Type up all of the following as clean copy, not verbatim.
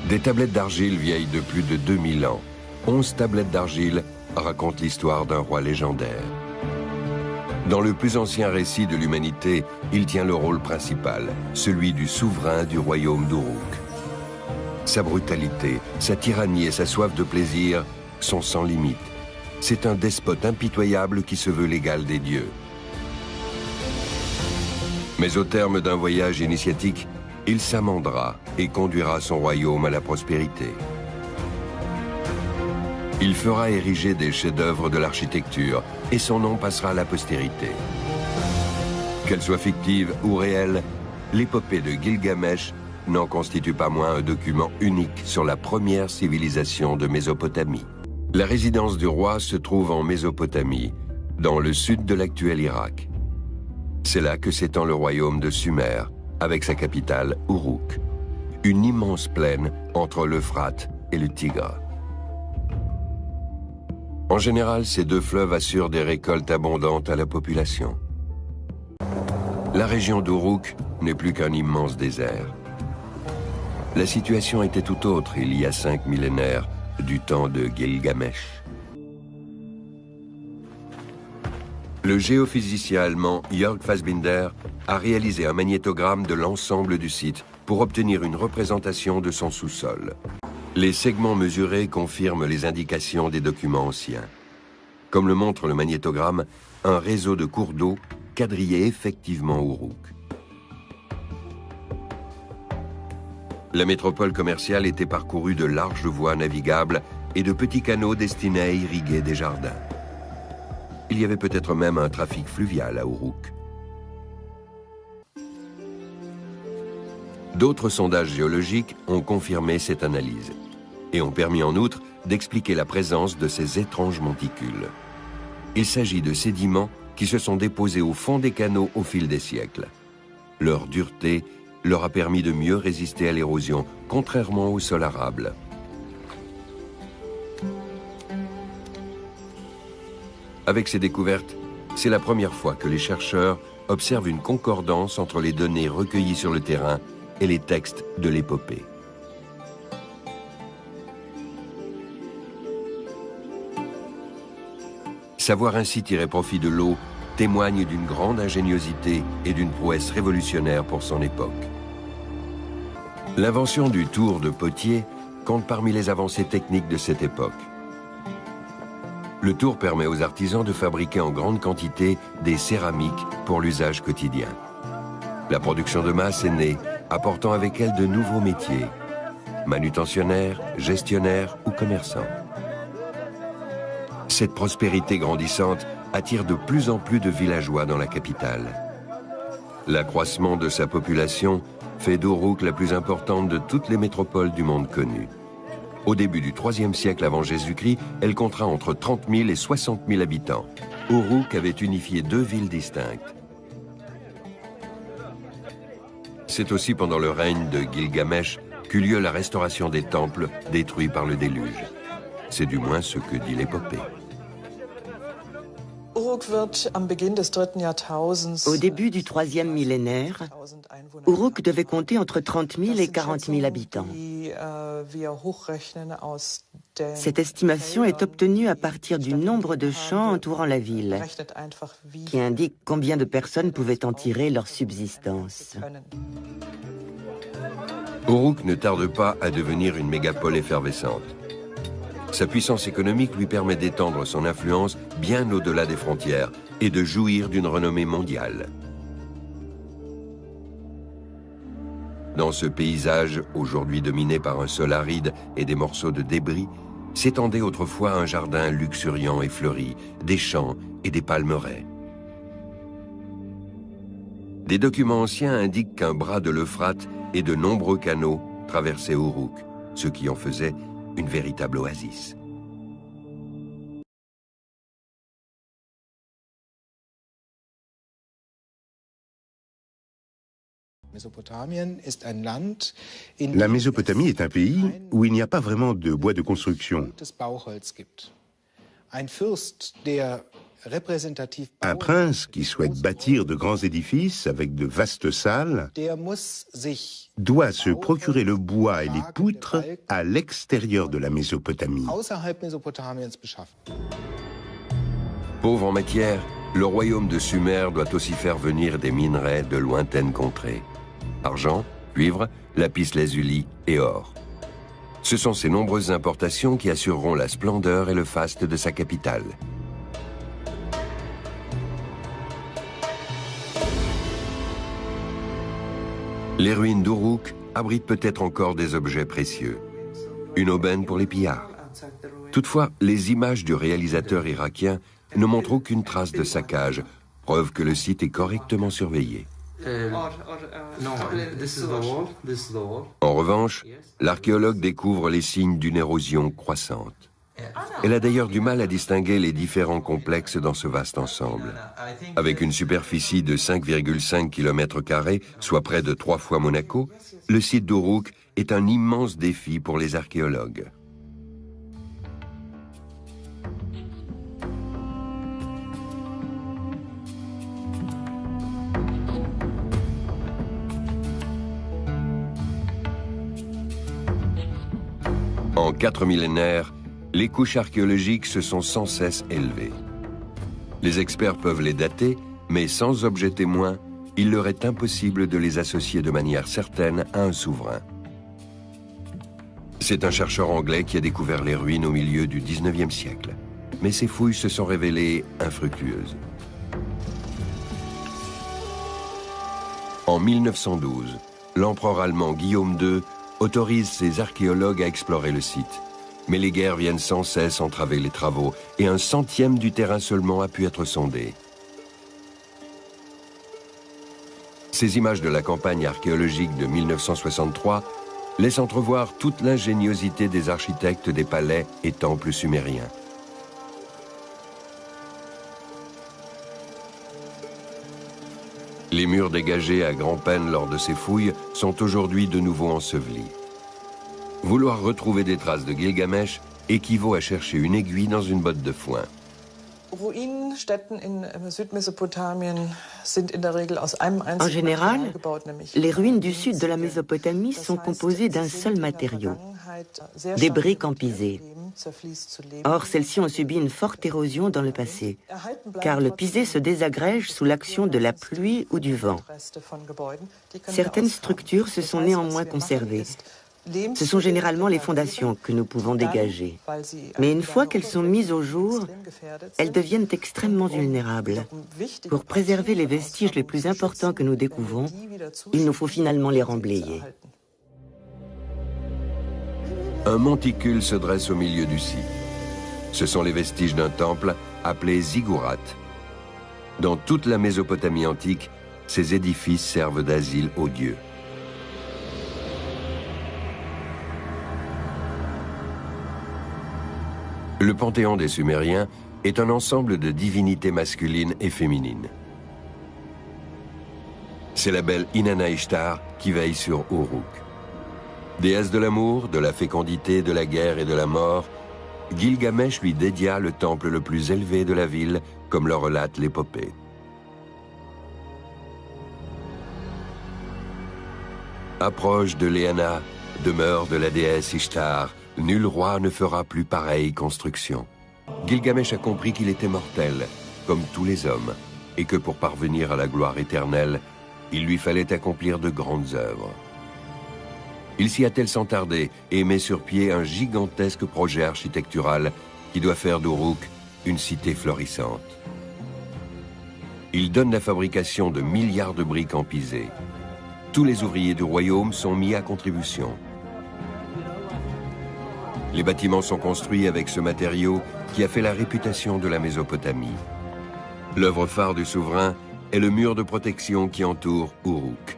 Des tablettes d'argile vieilles de plus de 2000 ans. 11 tablettes d'argile racontent l'histoire d'un roi légendaire. Dans le plus ancien récit de l'humanité, il tient le rôle principal, celui du souverain du royaume d'Uruk. Sa brutalité, sa tyrannie et sa soif de plaisir sont sans limite. C'est un despote impitoyable qui se veut l'égal des dieux. Mais au terme d'un voyage initiatique, il s'amendera et conduira son royaume à la prospérité. Il fera ériger des chefs-d'œuvre de l'architecture et son nom passera à la postérité. Qu'elle soit fictive ou réelle, l'épopée de Gilgamesh n'en constitue pas moins un document unique sur la première civilisation de Mésopotamie. La résidence du roi se trouve en Mésopotamie, dans le sud de l'actuel Irak. C'est là que s'étend le royaume de Sumer, avec sa capitale Uruk, une immense plaine entre l'Euphrate et le Tigre. En général, ces deux fleuves assurent des récoltes abondantes à la population. La région d'Uruk n'est plus qu'un immense désert. La situation était tout autre il y a 5 millénaires, du temps de Gilgamesh. Le géophysicien allemand Jörg Fassbinder a réalisé un magnétogramme de l'ensemble du site pour obtenir une représentation de son sous-sol. Les segments mesurés confirment les indications des documents anciens. Comme le montre le magnétogramme, un réseau de cours d'eau quadrillait effectivement Uruk. La métropole commerciale était parcourue de larges voies navigables et de petits canaux destinés à irriguer des jardins. Il y avait peut-être même un trafic fluvial à Uruk. D'autres sondages géologiques ont confirmé cette analyse et ont permis en outre d'expliquer la présence de ces étranges monticules. Il s'agit de sédiments qui se sont déposés au fond des canaux au fil des siècles. Leur dureté leur a permis de mieux résister à l'érosion, contrairement au sol arable. Avec ces découvertes, c'est la première fois que les chercheurs observent une concordance entre les données recueillies sur le terrain et les textes de l'épopée. Savoir ainsi tirer profit de l'eau témoigne d'une grande ingéniosité et d'une prouesse révolutionnaire pour son époque. L'invention du tour de potier compte parmi les avancées techniques de cette époque. Le tour permet aux artisans de fabriquer en grande quantité des céramiques pour l'usage quotidien. La production de masse est née, apportant avec elle de nouveaux métiers, manutentionnaires, gestionnaires ou commerçants. Cette prospérité grandissante attire de plus en plus de villageois dans la capitale. L'accroissement de sa population fait d'Uruk la plus importante de toutes les métropoles du monde connu. Au début du IIIe siècle avant Jésus-Christ, elle comptera entre 30 000 et 60 000 habitants. Uruk avait unifié 2 villes distinctes. C'est aussi pendant le règne de Gilgamesh qu'eut lieu la restauration des temples détruits par le déluge. C'est du moins ce que dit l'épopée. Au début du troisième millénaire, Uruk devait compter entre 30 000 et 40 000 habitants. Cette estimation est obtenue à partir du nombre de champs entourant la ville, qui indique combien de personnes pouvaient en tirer leur subsistance. Uruk ne tarde pas à devenir une mégapole effervescente. Sa puissance économique lui permet d'étendre son influence bien au-delà des frontières et de jouir d'une renommée mondiale. Dans ce paysage, aujourd'hui dominé par un sol aride et des morceaux de débris, s'étendait autrefois un jardin luxuriant et fleuri, des champs et des palmeraies. Des documents anciens indiquent qu'un bras de l'Euphrate et de nombreux canaux traversaient Uruk, ce qui en faisait une véritable oasis. La Mésopotamie est un pays où il n'y a pas vraiment de bois de construction. Un prince qui souhaite bâtir de grands édifices avec de vastes salles doit se procurer le bois et les poutres à l'extérieur de la Mésopotamie. Pauvre en matière, le royaume de Sumer doit aussi faire venir des minerais de lointaines contrées. Argent, cuivre, lapis-lazuli et or. Ce sont ces nombreuses importations qui assureront la splendeur et le faste de sa capitale. Les ruines d'Uruk abritent peut-être encore des objets précieux. Une aubaine pour les pillards. Toutefois, les images du réalisateur irakien ne montrent aucune trace de saccage, preuve que le site est correctement surveillé. En revanche, l'archéologue découvre les signes d'une érosion croissante. Elle a d'ailleurs du mal à distinguer les différents complexes dans ce vaste ensemble. Avec une superficie de 5,5 km², soit près de 3 fois Monaco, le site d'Uruk est un immense défi pour les archéologues. En 4 millénaires, les couches archéologiques se sont sans cesse élevées. Les experts peuvent les dater, mais sans objet témoin, il leur est impossible de les associer de manière certaine à un souverain. C'est un chercheur anglais qui a découvert les ruines au milieu du 19e siècle. Mais ces fouilles se sont révélées infructueuses. En 1912, l'empereur allemand Guillaume II autorise ses archéologues à explorer le site. Mais les guerres viennent sans cesse entraver les travaux et 1/100 du terrain seulement a pu être sondé. Ces images de la campagne archéologique de 1963 laissent entrevoir toute l'ingéniosité des architectes des palais et temples sumériens. Les murs dégagés à grand-peine lors de ces fouilles sont aujourd'hui de nouveau ensevelis. Vouloir retrouver des traces de Gilgamesh équivaut à chercher une aiguille dans une botte de foin. En général, les ruines du sud de la Mésopotamie sont composées d'un seul matériau, des briques en pisé. Or, celles-ci ont subi une forte érosion dans le passé, car le pisé se désagrège sous l'action de la pluie ou du vent. Certaines structures se sont néanmoins conservées. Ce sont généralement les fondations que nous pouvons dégager. Mais une fois qu'elles sont mises au jour, elles deviennent extrêmement vulnérables. Pour préserver les vestiges les plus importants que nous découvrons, il nous faut finalement les remblayer. Un monticule se dresse au milieu du site. Ce sont les vestiges d'un temple appelé ziggurat. Dans toute la Mésopotamie antique, ces édifices servent d'asile aux dieux. Le panthéon des Sumériens est un ensemble de divinités masculines et féminines. C'est la belle Inanna Ishtar qui veille sur Uruk. Déesse de l'amour, de la fécondité, de la guerre et de la mort, Gilgamesh lui dédia le temple le plus élevé de la ville, comme le relate l'épopée. Approche de Léana, demeure de la déesse Ishtar, nul roi ne fera plus pareille construction. Gilgamesh a compris qu'il était mortel, comme tous les hommes, et que pour parvenir à la gloire éternelle, il lui fallait accomplir de grandes œuvres. Il s'y attelle sans tarder et met sur pied un gigantesque projet architectural qui doit faire d'Uruk une cité florissante. Il donne la fabrication de milliards de briques en pisé. Tous les ouvriers du royaume sont mis à contribution. Les bâtiments sont construits avec ce matériau qui a fait la réputation de la Mésopotamie. L'œuvre phare du souverain est le mur de protection qui entoure Uruk.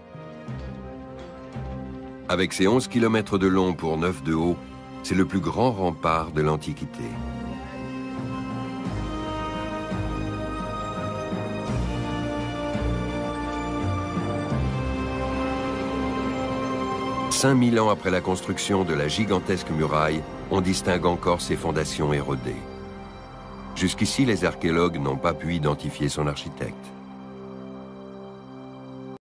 Avec ses 11 km de long pour 9 de haut, c'est le plus grand rempart de l'Antiquité. « 5000 ans après la construction de la gigantesque muraille, on distingue encore ses fondations érodées. Jusqu'ici, les archéologues n'ont pas pu identifier son architecte.